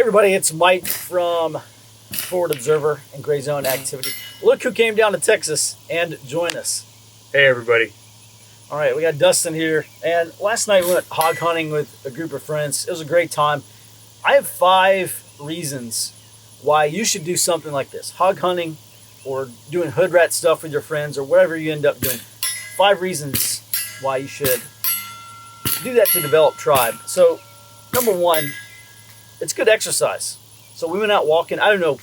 Hey everybody, it's Mike from Forward Observer and Gray Zone Activity. Look who came down to Texas and joined us. Hey everybody. All right, we got Dustin here. And last night we went hog hunting with a group of friends. It was a great time. I have 5 reasons why you should do something like this. Hog hunting or doing hoodrat stuff with your friends or whatever you end up doing. 5 reasons why you should do that to develop tribe. So, number 1, it's good exercise. So we went out walking. I don't know,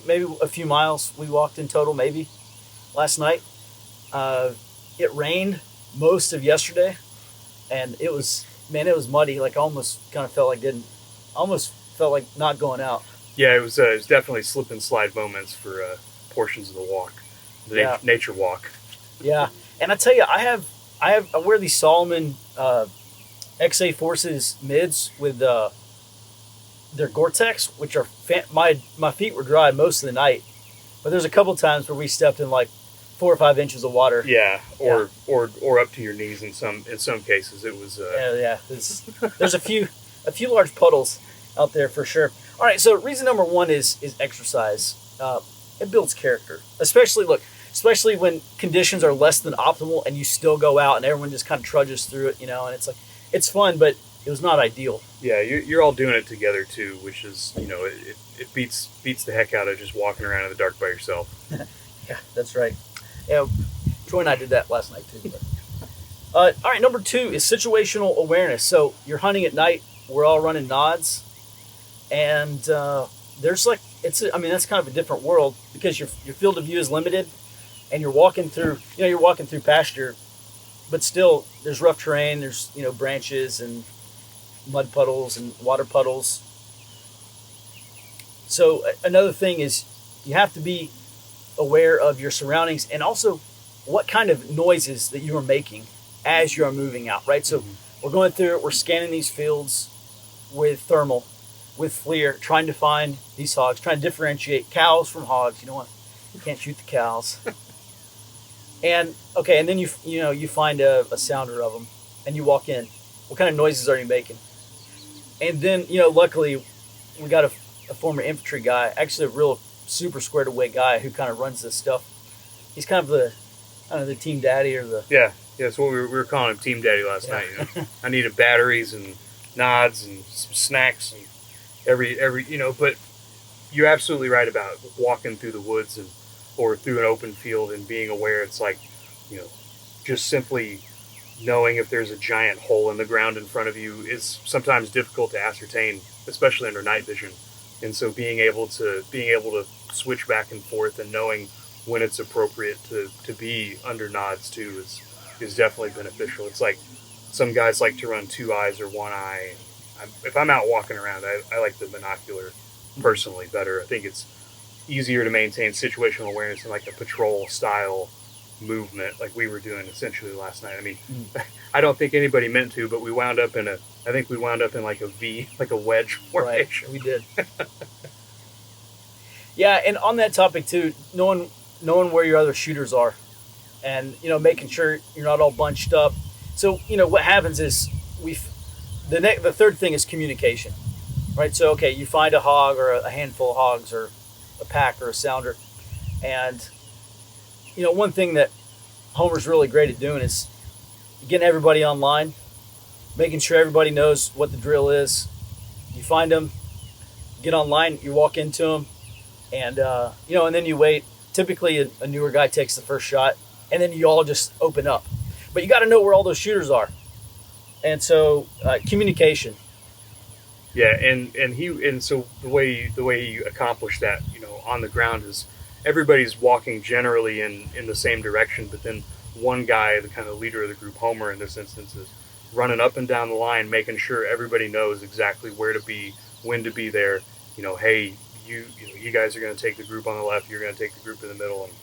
maybe a few miles we walked in total, maybe last night. It rained most of yesterday, and it was muddy. Like almost kind of felt like not going out. Yeah, it was definitely slip and slide moments for portions of the walk, the nature walk. Yeah, and I tell you, I wear these Salomon XA Forces mids with they're Gore-Tex, which are my feet were dry most of the night, but there's a couple times where we stepped in like 4 or 5 inches of water. Yeah, or up to your knees in some cases. It was. There's a few large puddles out there for sure. All right, so reason number 1 is exercise. It builds character, especially when conditions are less than optimal and you still go out and everyone just kind of trudges through it, and it's like it's fun, but it was not ideal. Yeah, you're all doing it together too, which is it beats the heck out of just walking around in the dark by yourself. Yeah, that's right. Yeah, Troy and I did that last night too. But. All right, number 2 is situational awareness. So you're hunting at night. We're all running nods, and there's that's kind of a different world because your field of view is limited, and you're walking through pasture, but still there's rough terrain. There's branches and mud puddles and water puddles. So another thing is you have to be aware of your surroundings and also what kind of noises that you are making as you are moving out, right? So we're going through it, we're scanning these fields with thermal, with FLIR, trying to find these hogs, trying to differentiate cows from hogs. You can't shoot the cows. And then you find a sounder of them and you walk in. What kind of noises are you making? And then, luckily we got a former infantry guy, actually a real super squared away guy who kind of runs this stuff. He's kind of the team daddy or the... Yeah, that's what we were calling him, Team Daddy last night. I needed batteries and nods and some snacks and every but you're absolutely right about walking through the woods or through an open field and being aware. It's like, just simply knowing if there's a giant hole in the ground in front of you is sometimes difficult to ascertain, especially under night vision. And so being able to switch back and forth and knowing when it's appropriate to be under nods too is definitely beneficial. It's like some guys like to run 2 eyes or 1 eye. If I'm out walking around, I like the binocular personally better. I think it's easier to maintain situational awareness in like a patrol style movement like we were doing essentially last night. I mean, I don't think anybody meant to, but we wound up in like a V, like a wedge formation. Right, we did. Yeah, and on that topic too, knowing where your other shooters are and, making sure you're not all bunched up. So, what happens is the third thing is communication, right? So, okay, you find a hog or a handful of hogs or a pack or a sounder. And, one thing that Homer's really great at doing is getting everybody online, making sure everybody knows what the drill is. You find them, get online, you walk into them, and, and then you wait. Typically, a newer guy takes the first shot, and then you all just open up. But you got to know where all those shooters are. And so, communication. Yeah, and so the way you accomplish that, on the ground is everybody's walking generally in the same direction, but then one guy, the kind of leader of the group, Homer in this instance, is running up and down the line, making sure everybody knows exactly where to be, when to be there. Hey, you guys are going to take the group on the left, you're going to take the group in the middle, and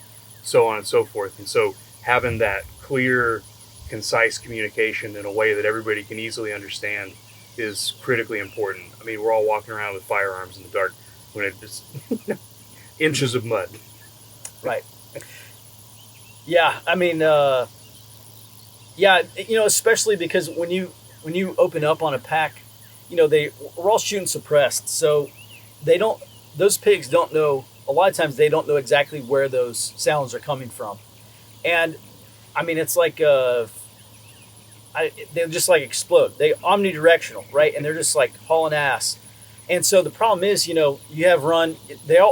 so on and so forth. And so having that clear, concise communication in a way that everybody can easily understand is critically important. I mean, we're all walking around with firearms in the dark when it's inches of mud. Right. Yeah, I mean, especially because when you open up on a pack, we're all shooting suppressed. So they don't. Those pigs don't know. A lot of times they don't know exactly where those sounds are coming from, and I mean it's like they'll just like explode. They omnidirectional, right? And they're just like hauling ass. And so the problem is, you have run.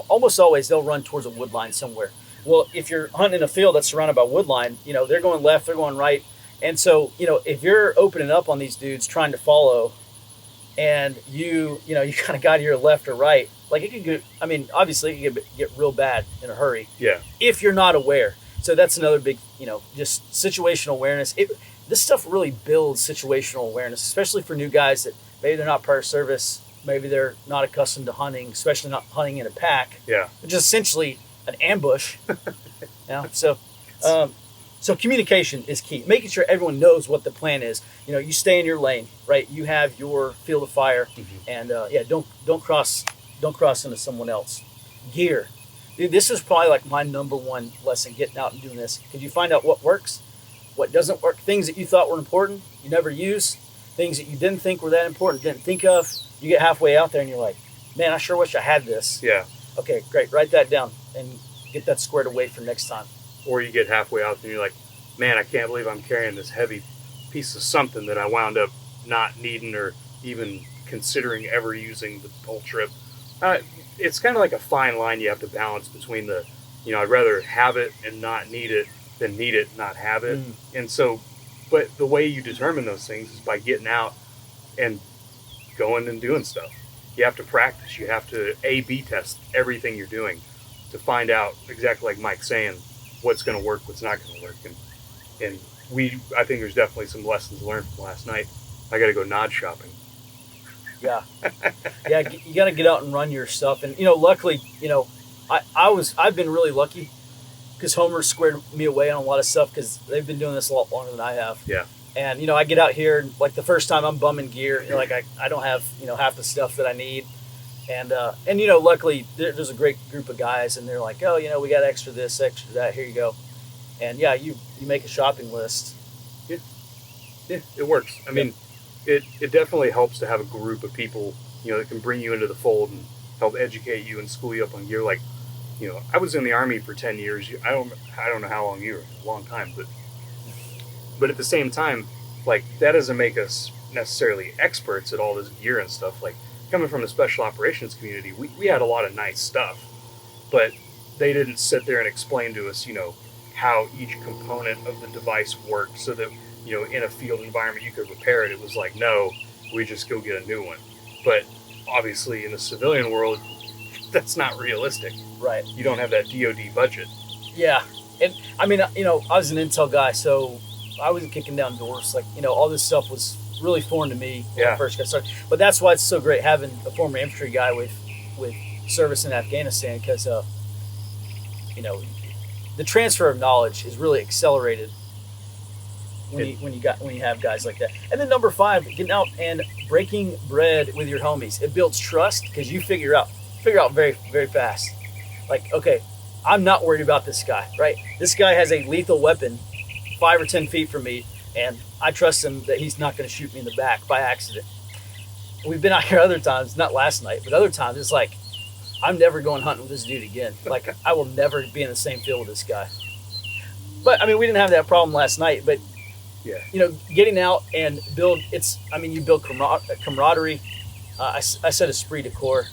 Almost always they'll run towards a wood line somewhere. Well, if you're hunting in a field that's surrounded by wood line, they're going left, they're going right, and so if you're opening up on these dudes trying to follow, and you kind of got your left or right, like it could get. I mean, obviously it could get real bad in a hurry. Yeah. If you're not aware, so that's another big, just situational awareness. This stuff really builds situational awareness, especially for new guys that maybe they're not prior service, maybe they're not accustomed to hunting, especially not hunting in a pack. Yeah. Which is essentially an ambush. So communication is key. Making sure everyone knows what the plan is. You stay in your lane, right? You have your field of fire, and don't cross into someone else. Gear. Dude, this is probably like my number one lesson getting out and doing this, because you find out what works, what doesn't work, things that you thought were important, you never use, things that you didn't think were that important, didn't think of. You get halfway out there and you're like, man, I sure wish I had this. Yeah. Okay, great. Write that down and get that squared away for next time. Or you get halfway out there and you're like, man, I can't believe I'm carrying this heavy piece of something that I wound up not needing or even considering ever using the whole trip. It's kind of like a fine line you have to balance between the, I'd rather have it and not need it than need it and not have it. And so, but the way you determine those things is by getting out and going and doing stuff. You have to practice. You have to A/B test everything you're doing to find out exactly, like Mike's saying, what's going to work, what's not going to work. And I think there's definitely some lessons learned from last night. I got to go nod shopping. Yeah. Yeah, you got to get out and run your stuff. And, luckily, I've been really lucky because Homer squared me away on a lot of stuff because they've been doing this a lot longer than I have. Yeah. And, I get out here, and, like, the first time I'm bumming gear, like, I don't have, half the stuff that I need. And luckily, there's a great group of guys, and they're like, oh, we got extra this, extra that, here you go. And, yeah, you make a shopping list. Yeah, it works. I mean, it definitely helps to have a group of people, that can bring you into the fold and help educate you and school you up on gear. Like, I was in the Army for 10 years. I don't know how long you were, a long time, but at the same time, like, that doesn't make us necessarily experts at all this gear and stuff. Like, coming from the special operations community, we had a lot of nice stuff, but they didn't sit there and explain to us, how each component of the device worked so that, in a field environment you could repair it. It was like, no, we just go get a new one. But obviously in the civilian world, that's not realistic. Right. You don't have that DOD budget. Yeah. And I mean, I was an intel guy, so I wasn't kicking down doors. Like, all this stuff was really foreign to me when I first got started. But that's why it's so great having a former infantry guy with service in Afghanistan, because, the transfer of knowledge is really accelerated when you have guys like that. And then number 5, getting out and breaking bread with your homies. It builds trust because you figure out very, very fast. Like, okay, I'm not worried about this guy, right? This guy has a lethal weapon 5 or 10 feet from me, and I trust him that he's not going to shoot me in the back by accident. We've been out here other times, not last night, but other times it's like, I'm never going hunting with this dude again. Like, I will never be in the same field with this guy. But, I mean, we didn't have that problem last night, but, getting out and you build camaraderie. I said esprit de corps,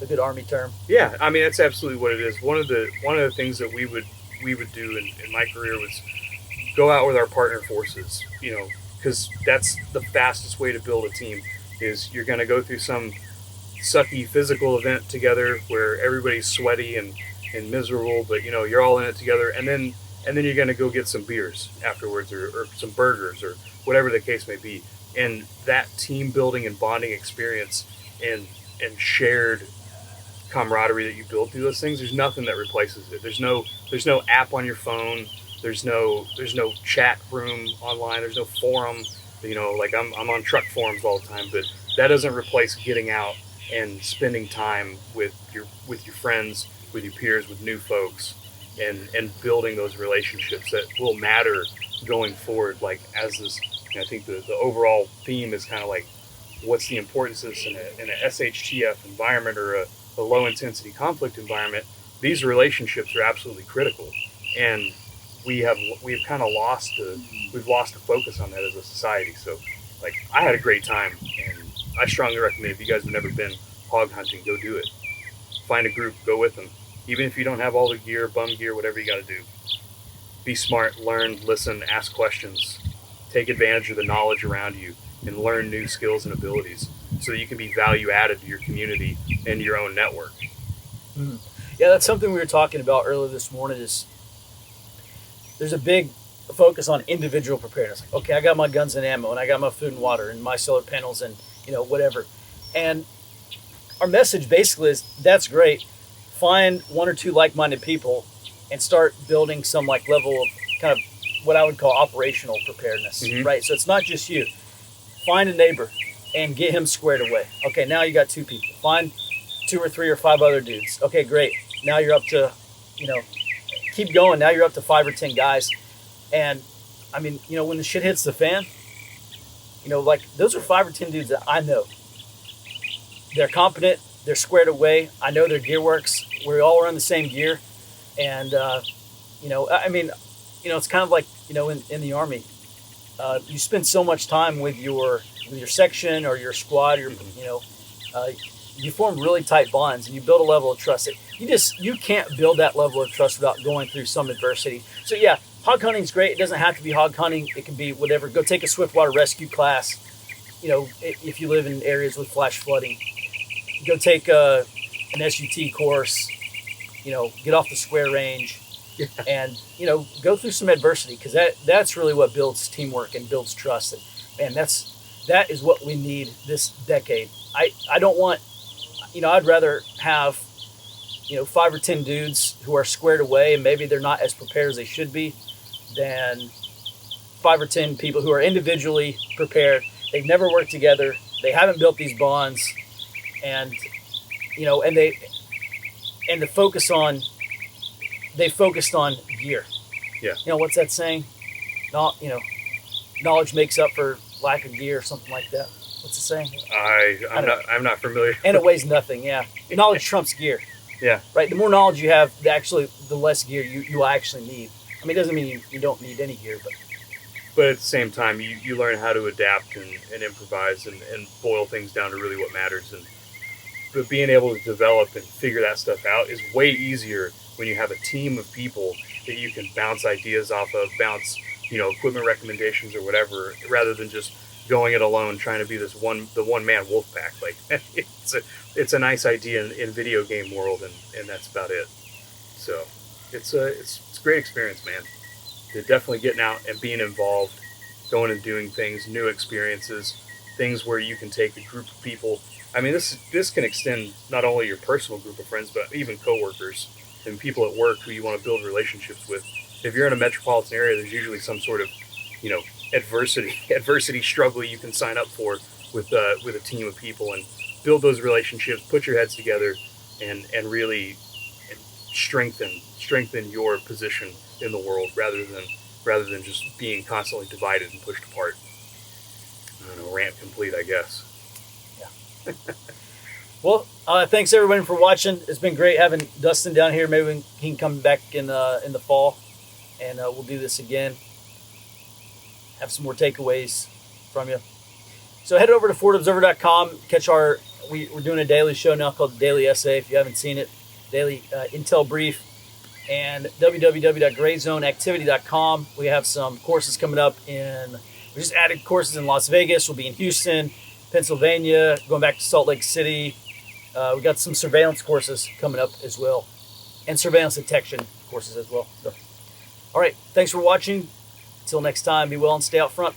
a good Army term. Yeah, I mean, that's absolutely what it is. One of the things that we would do in my career was go out with our partner forces, because that's the fastest way to build a team. Is you're going to go through some sucky physical event together where everybody's sweaty and miserable, but you're all in it together, and then you're going to go get some beers afterwards or some burgers or whatever the case may be. And that team building and bonding experience and shared camaraderie that you build through those things, there's nothing that replaces it. There's no app on your phone. There's no chat room online. There's no forum. Like I'm on truck forums all the time, but that doesn't replace getting out and spending time with your friends, with your peers, with new folks, and building those relationships that will matter going forward. Like, as this, I think the overall theme is kind of like what's the importance of this in a SHTF environment or a low intensity conflict environment. These relationships are absolutely critical, and we've kind of lost the focus on that as a society. So, like, I had a great time, and I strongly recommend, if you guys have never been hog hunting, go do it. Find a group, go with them. Even if you don't have all the gear, bum gear, whatever you got to do. Be smart, learn, listen, ask questions, take advantage of the knowledge around you, and learn new skills and abilities so that you can be value added to your community and your own network. Mm. Yeah, that's something we were talking about earlier this morning. Is there's a big focus on individual preparedness. Like, okay, I got my guns and ammo, and I got my food and water, and my solar panels, and whatever. And our message basically is, that's great. Find one or two like-minded people and start building some like level of kind of what I would call operational preparedness, right? So it's not just you. Find a neighbor and get him squared away. Okay, now you got two people. Find 2 or 3 or 5 other dudes. Okay, great. Now you're up to, keep going. Now you're up to 5 or 10 guys. And I mean, when the shit hits the fan, like those are 5 or 10 dudes that I know. They're competent. They're squared away. I know their gear works. We all run the same gear. And, I mean, it's kind of like, in the Army, you spend so much time with your section or your squad, you form really tight bonds and you build a level of trust. You can't build that level of trust without going through some adversity. So yeah, hog hunting is great. It doesn't have to be hog hunting. It can be whatever. Go take a swiftwater rescue class. If you live in areas with flash flooding, go take an SUT course. Get off the square range, and go through some adversity, because that's really what builds teamwork and builds trust. And man, that is what we need this decade. I don't want, I'd rather have 5 or 10 dudes who are squared away and maybe they're not as prepared as they should be, than 5 or 10 people who are individually prepared. They've never worked together. They haven't built these bonds, and and they focused on gear. Yeah. What's that saying? Knowledge makes up for lack of gear, or something like that. What's it saying? I'm not familiar. And it weighs nothing. Yeah. Knowledge trumps gear. Yeah. Right. The more knowledge you have, the less gear you actually need. I mean, it doesn't mean you don't need any gear, but at the same time, you learn how to adapt and improvise and boil things down to really what matters. But being able to develop and figure that stuff out is way easier when you have a team of people that you can bounce ideas off of, bounce, equipment recommendations or whatever, rather than just going it alone, trying to be the one man wolf pack. Like, it's a nice idea in video game world, and that's about it. So it's a great experience, man. They're definitely getting out and being involved, going and doing things, new experiences, things where you can take a group of people. I mean, this can extend not only your personal group of friends, but even coworkers and people at work who you want to build relationships with. If you're in a metropolitan area, there's usually some sort of, adversity struggle you can sign up for with a team of people, and build those relationships, put your heads together, and really strengthen your position in the world, rather than just being constantly divided and pushed apart. I don't know, rant complete, I guess. Yeah. Well, thanks everybody for watching. It's been great having Dustin down here. Maybe he can come back in the fall, and we'll do this again. Have some more takeaways from you. So head over to ForwardObserver.com. Catch we're doing a daily show now called the Daily Essay. If you haven't seen it, daily intel brief. And www.grayzoneactivity.com. We have some courses coming up we just added courses in Las Vegas. We'll be in Houston, Pennsylvania, going back to Salt Lake City. We got some surveillance courses coming up as well, and surveillance detection courses as well. So, all right, thanks for watching. Until next time, be well and stay out front.